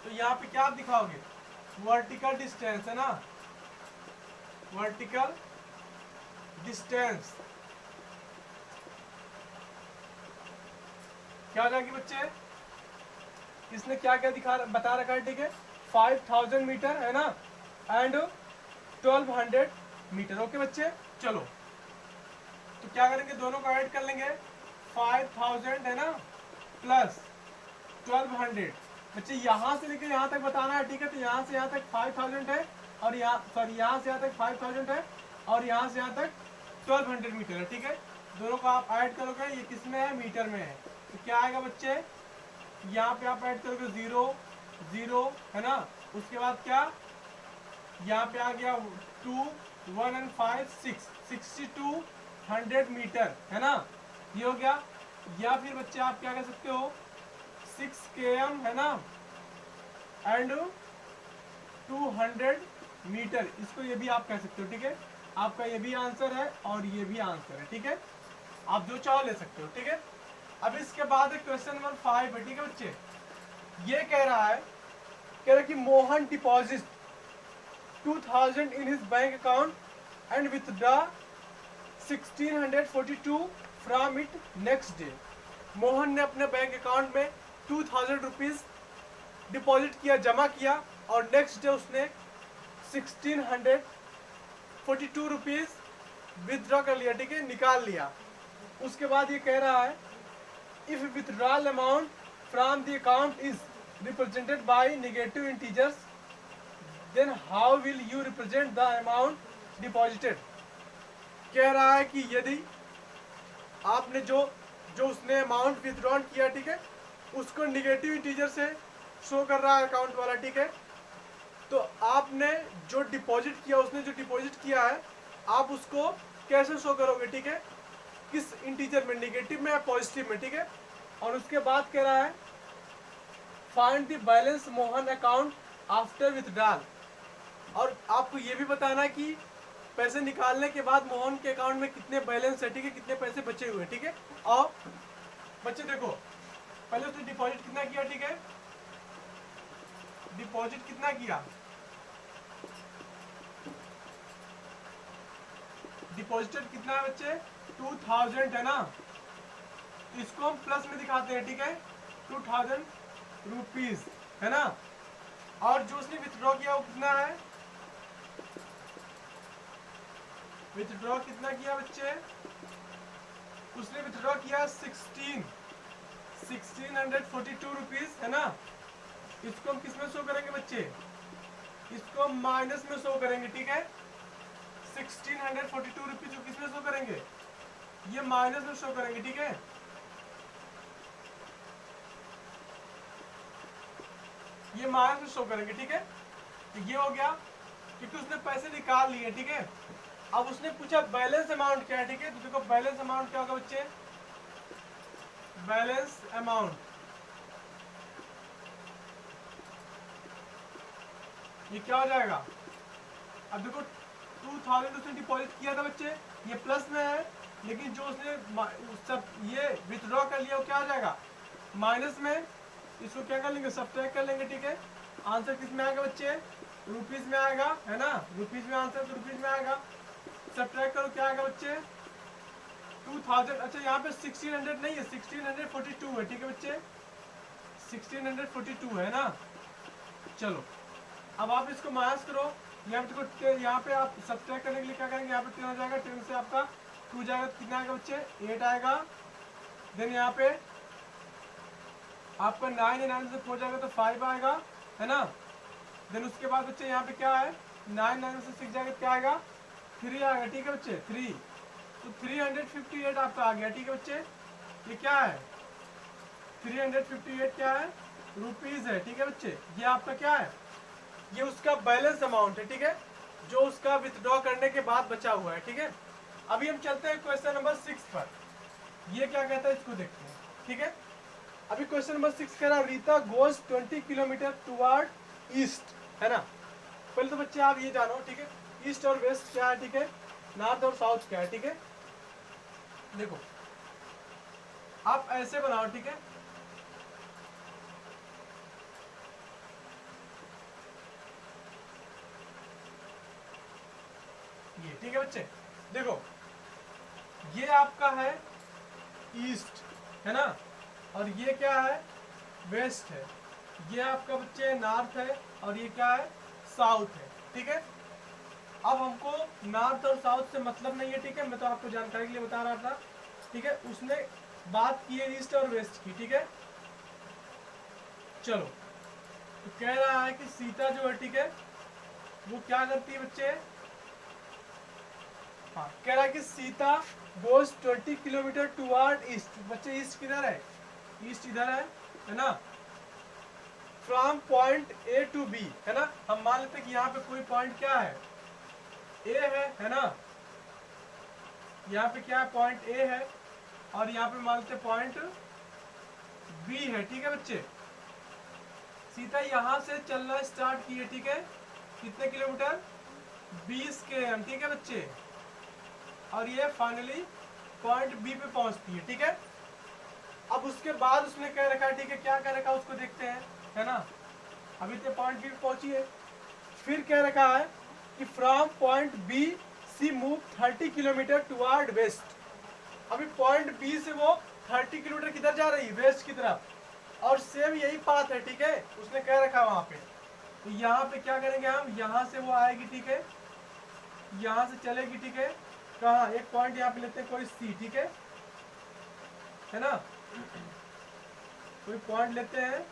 तो यहाँ पे क्या आप दिखाओगे, वर्टिकल डिस्टेंस, है ना, वर्टिकल डिस्टेंस क्या हो जाएगी बच्चे, इसने क्या क्या बता रखा है, ठीक है, 5000 मीटर, है ना, एंड 1200 मीटर। ओके बच्चे, चलो तो क्या करेंगे, दोनों को ऐड कर लेंगे, 5000, है ना, प्लस 1200। बच्चे यहाँ से लेकर यहाँ तक बताना है, ठीक है, तो यहाँ से यहाँ तक 5000 है, और यहाँ सॉरी यहाँ से यहाँ तक 5000 है, और यहाँ से यहाँ तक 1200 मीटर है, ठीक है। दोनों को आप ऐड करोगे, ये किस में है, मीटर में है। तो क्या आएगा बच्चे, यहाँ पे आप ऐड करोगे 0 0, है ना, उसके बाद क्या, यहाँ पे आ गया 2 1 and 5 6 6200 मीटर, है ना, ये हो गया। या फिर बच्चे आप क्या कर सकते हो, 6 km, है ना, एंड 200 मीटर, इसको ये भी आप कह सकते हो, ठीक है। आपका ये भी आंसर है और ये भी आंसर है, ठीक है, आप जो चाहो ले सकते हो, ठीक है। अब इसके बाद क्वेश्चन नंबर 5 है, ठीक है बच्चे, ये कह रहा है कि Mohan deposit 2000 in his bank account and withdraw 1642 from it next day. Mohan ने अपने बैंक अकाउंट में 2000 रुपीज डिपॉजिट किया, जमा किया, और नेक्स्ट डे उसने 1642 रुपीज विथड्रॉ कर लिया, ठीक है, निकाल लिया। उसके बाद ये कह रहा है if withdrawal amount from the account is represented by negative integers then how will you represent the amount deposited. कह रहा है कि यदि आपने जो उसने अमाउंट विथड्रॉ किया, ठीक है, उसको निगेटिव इंटीजर से शो कर रहा है अकाउंट वाला, ठीक है, तो आपने जो डिपॉजिट किया, उसने जो डिपॉजिट किया है, आप उसको कैसे शो करोगे, ठीक है, किस इंटीजर में, निगेटिव में या पॉजिटिव में, ठीक है। और उसके बाद कह रहा है find the balance Mohan account after withdrawal, और आपको ये भी बताना है कि पैसे निकालने के बाद मोहन के अकाउंट में कितने बैलेंस है, ठीक है, कितने पैसे बचे हुए, ठीक है। और बच्चे देखो, पहले उसने डिपॉजिट कितना किया, ठीक है, डिपॉजिट कितना किया, डिपॉजिटेड कितना है बच्चे, 2000, है ना, इसको हम प्लस में दिखाते हैं, ठीक है, 2000 रुपीज, है ना। और जो उसने विथड्रॉ किया वो कितना है, विथड्रॉ कितना किया बच्चे, उसने विथड्रॉ किया 1642 रुपीज, है ना। इसको हम किसमें शो करेंगे बच्चे, इसको हम माइनस में शो करेंगे, ठीक है। 1642 रुपीज को किसमें शो करेंगे, ये माइनस में शो करेंगे, ठीक है। ये माइनस में शो करेंगे, ठीक है। तो ये हो गया, क्योंकि उसने पैसे निकाल लिए, ठीक है। अब उसने पूछा बैलेंस अमाउंट क्या है, ठीक है। तो देखो बैलेंस अमाउंट क्या होगा बच्चे, बैलेंस अमाउंट ये क्या हो जाएगा, अब देखो 2000 उसने डिपॉजिट किया था बच्चे, ये प्लस में है, लेकिन जो उसने सब ये विथड्रॉ कर लिया वो क्या हो जाएगा, माइनस में। इसको क्या कर लेंगे, सब्ट्रैक्ट कर लेंगे, ठीक है। आंसर किस में आएगा बच्चे, रुपीज में आएगा, है ना। रुपीज में आंसर तो रुपीज में आएगा, सब्ट्रैक्ट करो क्या आएगा बच्चे 2000। अच्छा यहाँ पे 1600 नहीं है, 1642 है, ठीक है बच्चे, 1642 है ना। चलो अब आप इसको माइनस करो, यहाँ पे यहाँ पे आप सब्ट्रैक्ट करने के लिए क्या करेंगे, यहाँ पे 10 हो जाएगा, 10 से आपका 2 जाएगा, कितना आएगा बच्चे 8 आएगा। देन यहाँ पे आपका 9 है, 9 से 4 जाएगा तो 5 आएगा, है ना। देन उसके बाद बच्चे यहाँ पे क्या है, 9 से 6 जाएगा क्या आएगा 3 आएगा, ठीक है बच्चे 3। तो 358 आपका आ गया, ठीक है बच्चे। ये क्या है 358 क्या है, रुपीज है, ठीक है बच्चे। ये आपका क्या है, ये उसका बैलेंस अमाउंट है, ठीक है, जो उसका विथड्रॉ करने के बाद बचा हुआ है, ठीक है। अभी हम चलते हैं क्वेश्चन नंबर 6 पर, ये क्या कहता है इसको देखते हैं, ठीक है। अभी क्वेश्चन नंबर 6 कह रहा Rita goes 20 kilometre toward east, है ना। पहले तो बच्चे आप ये जानो, ठीक है, ईस्ट और वेस्ट क्या है, ठीक है, नॉर्थ और साउथ क्या है, ठीक है। देखो आप ऐसे बनाओ, ठीक है, ये ठीक है बच्चे। देखो ये आपका है ईस्ट, है ना, और ये क्या है वेस्ट है, ये आपका बच्चे नॉर्थ है, और ये क्या है साउथ है, ठीक है। अब हमको नॉर्थ और साउथ से मतलब नहीं है, ठीक है, मैं तो आपको जानकारी के लिए बता रहा था, ठीक है। उसने बात की है ईस्ट और वेस्ट की, ठीक है। चलो तो कह रहा है कि सीता जो है, ठीक है, वो क्या करती है बच्चे, हाँ कह रहा है कि Sita goes 20 kilometre toward east. बच्चे ईस्ट किधर है, ईस्ट इधर है ना, from point A to B, है ना। हम मान लेते हैं कि यहाँ पे कोई पॉइंट क्या है ए है ना, यहाँ पे क्या है पॉइंट ए है, और यहाँ पे मान लेते पॉइंट बी है, ठीक है बच्चे। सीता यहाँ से चलना स्टार्ट किए, ठीक है, कितने किलोमीटर 20 km, ठीक है बच्चे, और ये फाइनली पॉइंट बी पे पहुंचती है, ठीक है। अब उसके बाद उसने कह रखा है, ठीक है, क्या कह रखा है उसको देखते हैं, है ना। अभी तो पॉइंट बी पे पहुंची है, फिर कह रखा है कि from point B C move 30 kilometre toward west. अभी पॉइंट बी से वो 30 किलोमीटर किधर जा रही है, वेस्ट की तरफ, और सेम यही पाथ है, ठीक है, उसने कह रखा है वहां पे। तो यहाँ पे क्या करेंगे हम, यहाँ से वो आएगी, ठीक है, यहाँ से चलेगी, ठीक है, कहाँ एक पॉइंट यहाँ पे लेते हैं कोई सी, ठीक है ना, कोई पॉइंट लेते हैं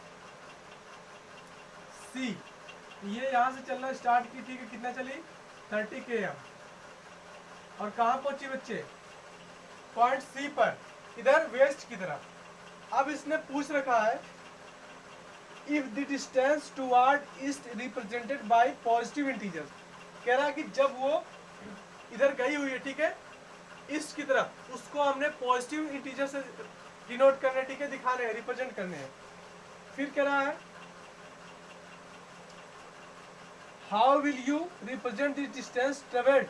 सी। ये यहाँ से चलना स्टार्ट की, ठीक है, कितना चली 30 km, और कहाँ पहुंची बच्चे पॉइंट सी पर, इधर वेस्ट की तरफ। अब इसने पूछ रखा है if the distance toward east represented by positive integers. कह रहा है कि जब वो इधर गई हुई है, ठीक है, ईस्ट की तरफ, उसको हमने पॉजिटिव इंटीजर से डिनोट करने, ठीक है, दिखाने हैं, रिप्रेजेंट करने हैं। फिर कह रहा है how will you represent the distance travelled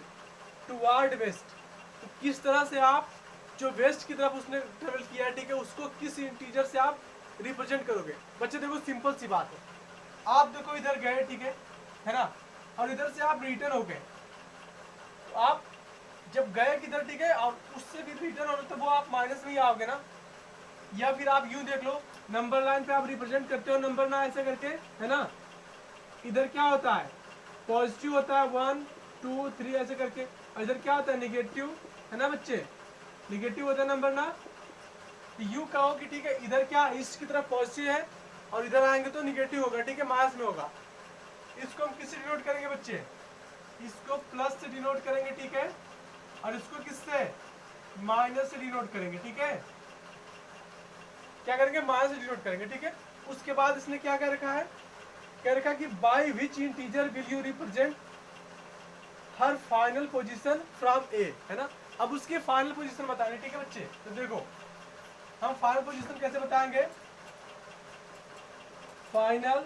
toward west. तो किस तरह से आप जो वेस्ट की तरफ उसने ट्रेवल किया है, ठीक है, उसको किस इंटीजर से आप रिप्रेजेंट करोगे। बच्चे देखो सिंपल सी बात है, आप देखो इधर गए, ठीक है ना, और इधर से आप रिटर्न हो गए, तो आप जब गए किधर, ठीक है, और उससे भी रिटर्न होना, तो वो आप माइनस में ही आओगे ना। या फिर आप यूं देख लो, नंबर लाइन पे आप रिप्रेजेंट करते हो नंबर ना ऐसे करके, है ना, इधर क्या होता है, पॉजिटिव होता है 1 2 3 ऐसे करके, और इधर क्या होता है, निगेटिव, है ना बच्चे, निगेटिव होता है नंबर ना। तो यू कहो कि ठीक है इधर क्या ईस्ट की तरफ पॉजिटिव है और इधर आएंगे तो निगेटिव होगा, ठीक है, माइनस में होगा। इसको हम किससे डिनोट करेंगे बच्चे, इसको प्लस से डिनोट करेंगे, ठीक है, और इसको किससे, माइनस से डिनोट करेंगे, ठीक है, क्या करेंगे, माइनस से डिनोट करेंगे, ठीक है। उसके बाद इसने क्या कह रखा है, कह रखा कि by which integer will you represent हर फाइनल पोजीशन फ्रॉम ए, है ना। अब उसके फाइनल पोजीशन बताने, ठीक है बच्चे। तो देखो हम फाइनल पोजीशन कैसे बताएंगे, फाइनल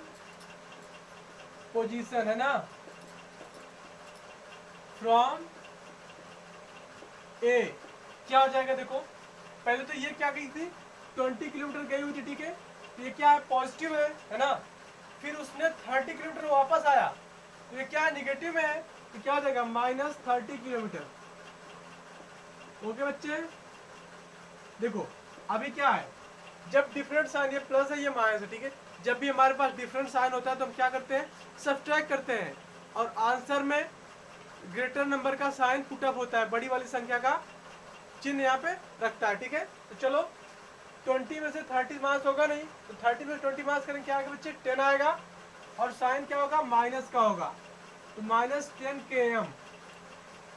पोजीशन, है ना, फ्रॉम ए, क्या हो जाएगा, देखो पहले तो ये क्या गई थी, 20 किलोमीटर गई हुई थी, ठीक है, तो ये क्या है, पॉजिटिव है ना। फिर उसने 30 किलोमीटर वापस आया, तो ये क्या है, निगेटिव में है, तो क्या हो जाएगा, -30 किलोमीटर। ओके बच्चे, देखो अभी क्या है, जब डिफरेंट साइन, ये प्लस है ये माइनस है, ठीक है, जब भी हमारे पास डिफरेंट साइन होता है तो हम क्या करते हैं, सब्ट्रैक्ट करते हैं, और आंसर में ग्रेटर नंबर का साइन पुट अप होता है, बड़ी वाली संख्या का चिन्ह यहाँ पे रखता है, ठीक है। तो चलो 20 में से 30 माइनस होगा नहीं, तो 30 में 20 माइनस करेंगे, क्या आएगा बच्चे, 10 आएगा, और साइन क्या होगा, माइनस का होगा, तो -10 km,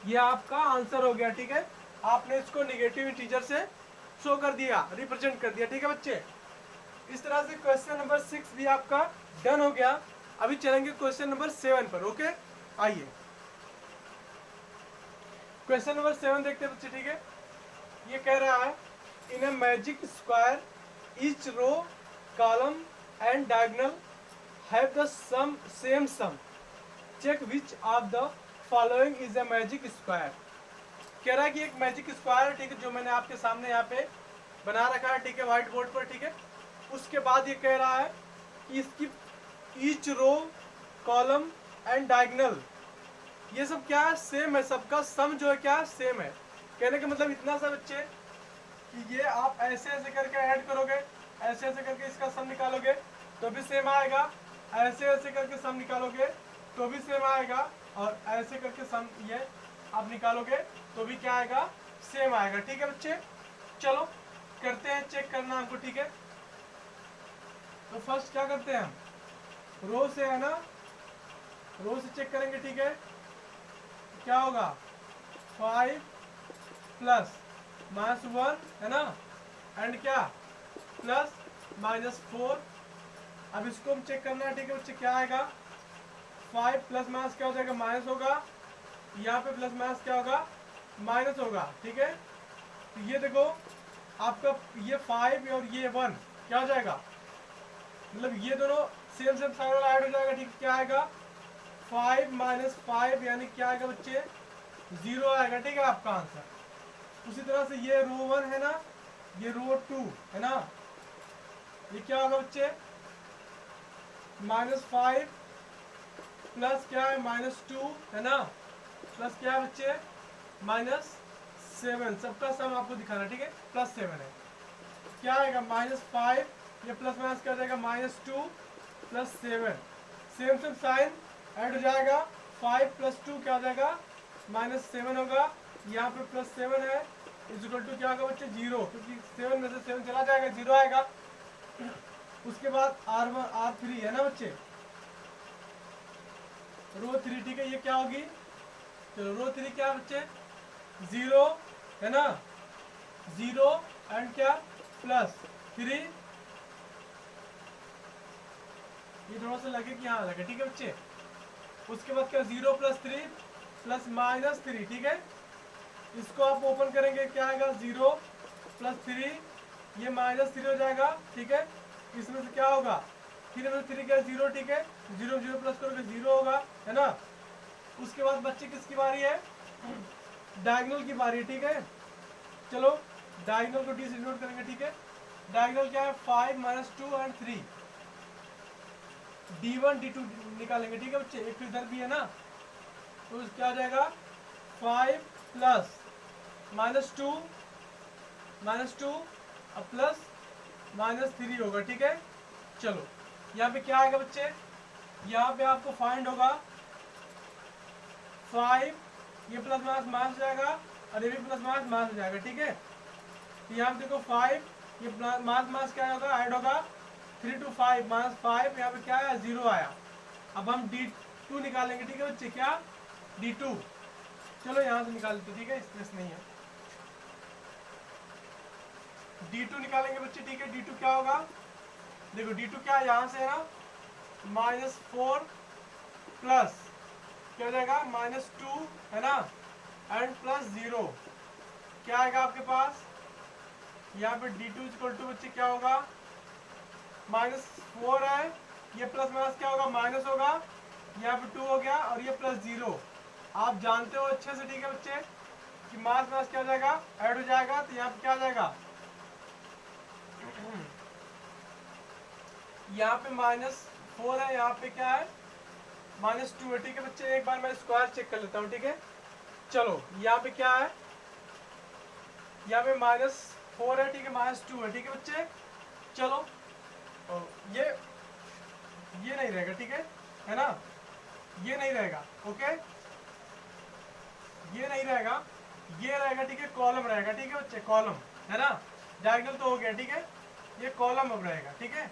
ये आपका आंसर हो गया, ठीक है। आपने इसको निगेटिव इंटीजर से शो कर दिया, रिप्रेजेंट कर दिया, ठीक है बच्चे। इस तरह से क्वेश्चन नंबर 6 भी आपका डन हो गया। अभी चलेंगे क्वेश्चन नंबर 7 पर, ओके। आइए क्वेश्चन नंबर 7 देखते हैं बच्चे, ठीक है। ये कह रहा है in a magic square each row column and diagonal have the sum same sum, check which of the following is a magic square. कह रहा है कि एक मैजिक स्क्वायर है, ठीक है, जो मैंने आपके सामने यहाँ पे बना रखा है, ठीक है, व्हाइट बोर्ड पर, ठीक है। उसके बाद ये कह रहा है कि इसकी each row column and diagonal ये सब क्या है, सेम है, सबका सम जो है क्या है, सेम है। कहने का मतलब इतना सा बच्चे कि ये आप ऐसे ऐसे करके ऐड करोगे, ऐसे ऐसे करके इसका सम निकालोगे तो भी सेम आएगा, ऐसे ऐसे करके सम निकालोगे तो भी सेम आएगा, और ऐसे करके सम ये आप निकालोगे तो भी क्या आएगा, सेम आएगा, ठीक है बच्चे। चलो करते हैं, चेक करना हमको, ठीक है। तो फर्स्ट क्या करते हैं हम, रो से, है ना, रो से चेक करेंगे, ठीक है। क्या होगा, 5 प्लस -1, है ना, एंड क्या प्लस -4। अब इसको हम चेक करना है, ठीक है बच्चे, क्या आएगा, 5 प्लस माइनस क्या हो जाएगा, माइनस होगा, यहाँ पे प्लस माइनस क्या होगा, माइनस होगा, ठीक है। तो ये देखो आपका ये 5 और ये 1 क्या हो जाएगा, मतलब ये दोनों सेम सेम साइन वाला ऐड हो जाएगा, ठीक है। क्या आएगा, 5 - 5 यानी क्या आएगा बच्चे, 0 आएगा, ठीक है, आपका आंसर। उसी तरह से ये रो 1 है ना, ये रो 2 है ना, ये क्या होगा बच्चे, -5 प्लस क्या है, -2 है ना, प्लस क्या है बच्चे, -7, सबका सम आपको दिखाना, ठीक है, +7 है। क्या आएगा, -5, ये प्लस माइनस क्या हो जाएगा, -2 + 7, सेम सेम साइन ऐड हो जाएगा, 5 + 2 क्या हो जाएगा, -7 होगा, यहाँ पे +7 है, इक्वल टू क्या होगा बच्चे, 0, क्योंकि 7 में से 7 चला जाएगा, 0 आएगा। उसके बाद R1 R3 है ना बच्चे, रो 3, ठीक है, ये क्या होगी, चलो रो 3 क्या बच्चे, 0 है ना, 0 एंड क्या +3, ये थोड़ा सा लगे कि हाँ लगे, ठीक है बच्चे। उसके बाद क्या, 0 + 3 + -3, ठीक है। इसको आप ओपन करेंगे, क्या आएगा, 0 + 3, ये -3 हो जाएगा, ठीक है। इसमें से क्या होगा, 3 में 3 क्या, 0, ठीक है, 0 0 प्लस करोगे 0 होगा, है ना। उसके बाद बच्चे किसकी बारी है, डायगोनल की बारी है, ठीक है। चलो डायगोनल को डी से डिनोट करेंगे, ठीक है। डायगोनल क्या है, 5 - 2 और 3, D1 D2 निकालेंगे, ठीक है बच्चे, एक तो इधर भी है ना, तो क्या हो जाएगा, 5 प्लस -2 और प्लस -3 होगा, ठीक है। चलो यहाँ पे क्या आएगा बच्चे, यहाँ पे आपको फाइंड होगा 5, ये प्लस माइनस माइनस हो जाएगा और ये भी प्लस माइनस माइनस हो जाएगा, ठीक है। तो यहाँ पे देखो 5, ये माइनस माइनस क्या होगा, ऐड होगा 3 to 5 माइनस 5, यहाँ पे क्या आया, 0 आया। अब हम D2 निकालेंगे, ठीक है बच्चे, क्या D2, चलो यहाँ से निकाल लेते, ठीक है, स्पेस नहीं है। D2 निकालेंगे बच्चे, ठीक है। D2 क्या होगा, देखो D2 क्या है, यहाँ से है ना, -4 प्लस क्या हो जाएगा, -2 है ना, एंड प्लस 0 क्या आएगा आपके पास, यहाँ पे D2 इक्वल टू बच्चे क्या होगा, -4 है, ये प्लस माइनस क्या होगा, माइनस होगा, यहाँ पे 2 हो गया और ये प्लस 0। आप जानते हो अच्छे से, ठीक है बच्चे, कि मास मास क्या हो जाएगा, ऐड हो जाएगा, तो यहाँ पे क्या आ जाएगा, यहाँ पे -4 है, यहाँ पे क्या है, -2 है, ठीक है बच्चे। एक बार मैं स्क्वायर चेक कर लेता हूँ, ठीक है। चलो यहाँ पे क्या है, यहाँ पे -4 है, ठीक है, -2 है, ठीक है बच्चे। चलो ये नहीं रहेगा, ठीक है ना, ये नहीं रहेगा, ओके, ये नहीं रहेगा, ये रहेगा, ठीक है, कॉलम रहेगा, ठीक है बच्चे, कॉलम है ना, डायगोनल तो हो गया, ठीक है, ये कॉलम अब रहेगा, ठीक है,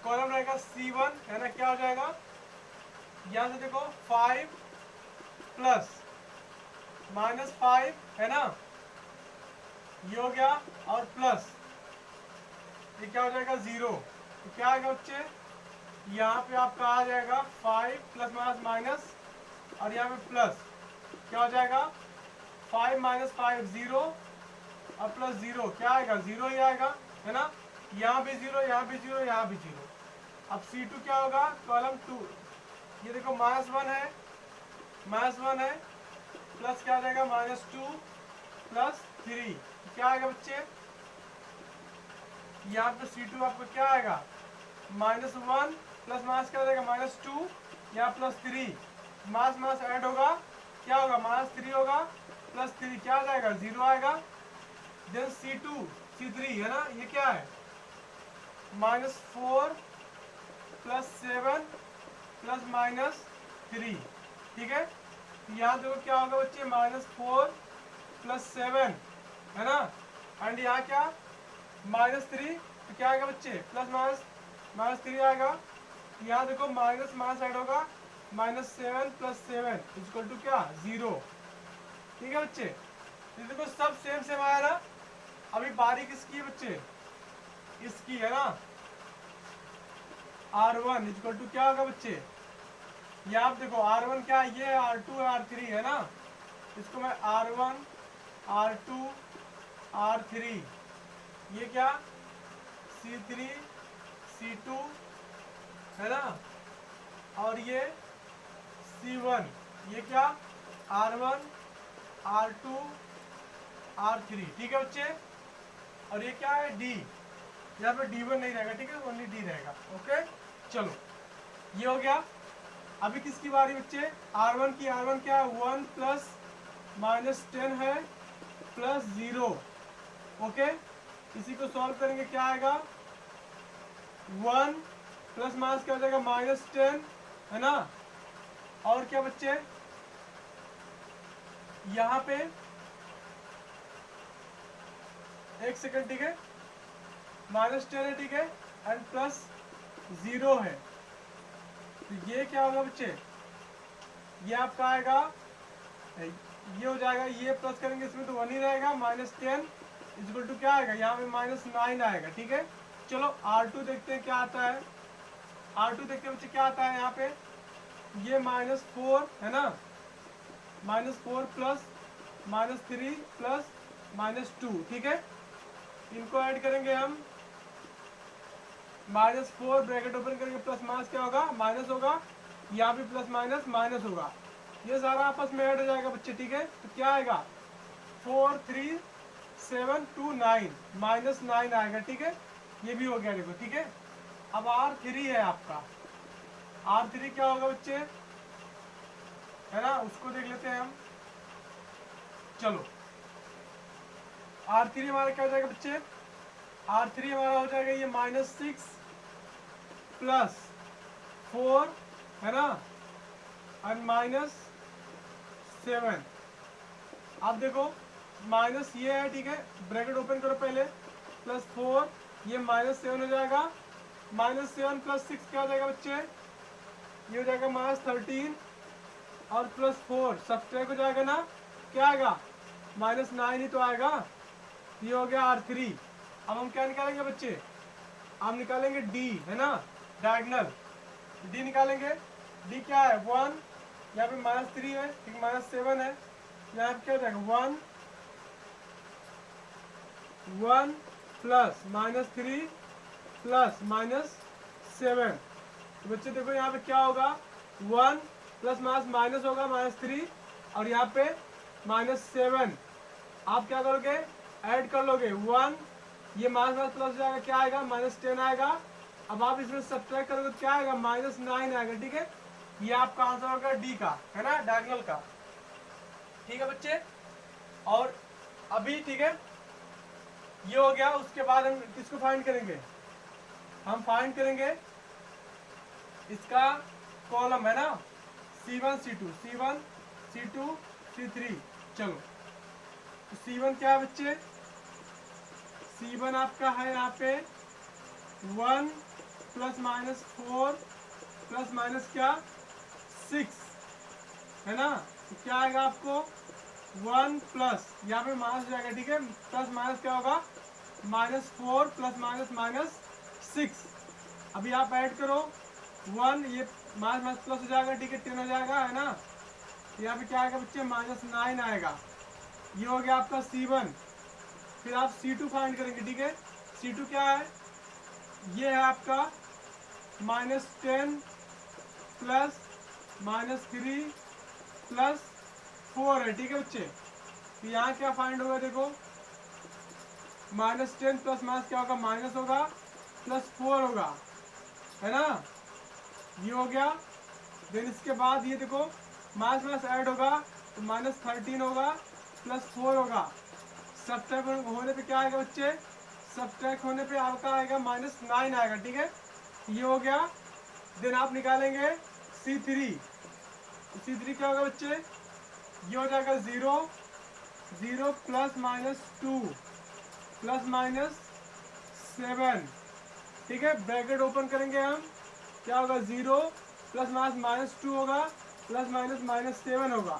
कॉलम रहेगा C1 है ना, क्या हो जाएगा, यहाँ से देखो 5 प्लस -5 है ना, ये हो गया, और प्लस ये क्या हो जाएगा, 0, तो क्या आएगा बच्चे, यहाँ पे आपका आ जाएगा 5 प्लस माइनस माइनस, और यहाँ पे प्लस क्या हो जाएगा, 5 - 5 0, और प्लस 0 क्या आएगा, 0 ही आएगा, है ना, यहाँ भी 0, यहाँ भी 0, यहाँ भी 0। अब C2 क्या होगा, कॉलम 2, ये देखो -1 है, -1 है, प्लस क्या आ जाएगा, -2 प्लस 3, क्या आएगा बच्चे, यहाँ पे C2 आपको क्या आएगा, -1 प्लस माइनस क्या हो जाएगा, -2, यहाँ +3, मास मास ऐड होगा, क्या होगा, -3 होगा, +3 क्या आ जाएगा, 0 आएगा। देन C3 है ना, ये क्या है, -4 प्लस 7 प्लस -3, ठीक है। यहाँ देखो क्या होगा बच्चे, -4 प्लस 7 है ना, एंड यहाँ क्या, -3, तो क्या आएगा बच्चे, प्लस माइनस 3 आएगा। यहाँ देखो माइनस माइनस ऐड होगा, -7 प्लस 7 इक्वल टू क्या, 0, ठीक है बच्चे। ये देखो सब सेम सेम आया ना। अभी बारी किसकी है बच्चे, इसकी है ना, R1 इक्वल टू क्या होगा बच्चे, ये आप देखो R1 क्या है, ये R2 R3 है ना, इसको मैं R1 R2 R3, ये क्या C3 C2 है ना, और ये C1, ये क्या R1 R2 R3, ठीक है बच्चे। और ये क्या है D, यहाँ पे D1 नहीं रहेगा, ठीक है, ओनली D रहेगा, ओके। चलो ये हो गया। अभी किसकी बारी बच्चे, R1 की। R1 क्या है, 1 प्लस -10 है प्लस 0, ओके। इसी को सॉल्व करेंगे, क्या आएगा, 1 प्लस माइनस क्या हो जाएगा, -10 है ना, और क्या बच्चे, यहाँ पे एक सेकंड, ठीक है, -10 है, ठीक है, एंड प्लस 0 है, तो ये क्या होगा बच्चे, ये आपका आएगा, ये हो जाएगा, ये प्लस करेंगे इसमें तो 1 ही रहेगा, -10 इक्वल टू क्या आएगा, यहाँ पे -9 आएगा, ठीक है। चलो R2 देखते हैं क्या आता है, R2 देखते हैं बच्चे क्या आता है, यहाँ पे ये -4 है ना, -4 प्लस -3 प्लस -2, ठीक है। इनको ऐड करेंगे हम, -4 ब्रैकेट ओपन करेंगे, प्लस माइनस क्या होगा, माइनस होगा, यहाँ भी प्लस माइनस माइनस होगा, ये सारा आपस में ऐड हो जाएगा बच्चे, ठीक है। तो क्या आएगा, 4 3 7 2 9 -9 आएगा, ठीक है, ये भी हो गया देखो, ठीक है। अब R3 है आपका, R3 क्या होगा बच्चे, है ना, उसको देख लेते हैं हम। चलो R3 हमारा क्या हो जाएगा बच्चे, R3 हमारा हो जाएगा ये -6 प्लस 4 है ना, और -7। आप देखो माइनस ये है, ठीक है, ब्रैकेट ओपन करो पहले, +4, ये -7 हो जाएगा, -7 + 6 क्या हो जाएगा बच्चे, ये हो जाएगा -13, और +4 सब्ट्रैक्ट हो जाएगा ना, क्या आएगा, -9 ही तो आएगा, ये हो गया R3। अब हम क्या निकालेंगे बच्चे, हम निकालेंगे D, है ना, डायगोनल D निकालेंगे। D क्या है, 1, यहाँ पे -3 है, ठीक, -7 है, यहाँ पे क्या हो जाएगा 1 प्लस -3 प्लस -7। तो बच्चे देखो यहाँ पे क्या होगा, 1 प्लस माइनस होगा -3, और यहाँ पे -7। आप क्या करोगे, ऐड कर लोगे 1, ये माइनस प्लस हो जाएगा, क्या आएगा, -10 आएगा। अब आप इसमें सब्ट्रैक्ट करोगे तो क्या आएगा, -9 आएगा, ठीक है। ये आपका आंसर होगा डी का, है ना, डायगोनल का, ठीक है बच्चे। और अभी ठीक है, ये हो गया, उसके बाद हम किसको फाइंड करेंगे, हम फाइंड करेंगे इसका कॉलम, है ना, C1 C2 C1 C2 C3। चलो तो C1 क्या है बच्चे, C1 आपका है यहाँ पे 1 ± 4 ± क्या 6, है ना। तो क्या आएगा आपको 1 प्लस, यहाँ पे माइनस हो जाएगा, ठीक है, प्लस माइनस क्या होगा, -4 ± -6। अभी आप ऐड करो 1, ये माइनस प्लस हो जाएगा, ठीक है, 10 हो जाएगा, है ना। यहाँ पे क्या आएगा बच्चे, -9 आएगा। ये हो गया आपका C1। फिर आप C2 फाइंड करेंगे, ठीक है। C2 क्या है, ये है आपका -10 प्लस -3 प्लस 4 है, ठीक है बच्चे। तो यहाँ क्या फाइंड होगा, देखो -10 प्लस माइनस क्या होगा, माइनस होगा, +4 होगा, है ना, ये हो गया। देन इसके बाद ये देखो माइनस माइनस ऐड होगा तो -13 होगा, +4 होगा। सब्ट्रैक्ट होने पे क्या आएगा बच्चे, सब्ट्रैक्ट होने पे आपका आएगा -9 आएगा, ठीक है, ये हो गया। देन आप निकालेंगे C3। C3 क्या होगा बच्चे, ये हो जाएगा 0 प्लस -2 प्लस -7, ठीक है। ब्रैकेट ओपन करेंगे हम, क्या होगा 0 प्लस -2 होगा प्लस -7 होगा,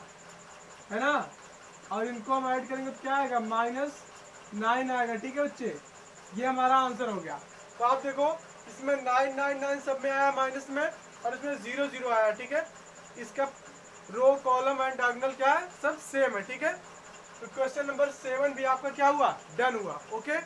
है ना। और इनको हम ऐड करेंगे तो क्या आएगा, -9 आएगा, ठीक है बच्चे। ये हमारा आंसर हो गया। तो आप देखो इसमें 9 9 9 सब में आया माइनस में, और इसमें 0 0 आया, ठीक है। इसका रो कॉलम एंड डायगोनल क्या है, सब सेम है, ठीक है। तो क्वेश्चन नंबर 7 भी आपका क्या हुआ, डन हुआ, ओके।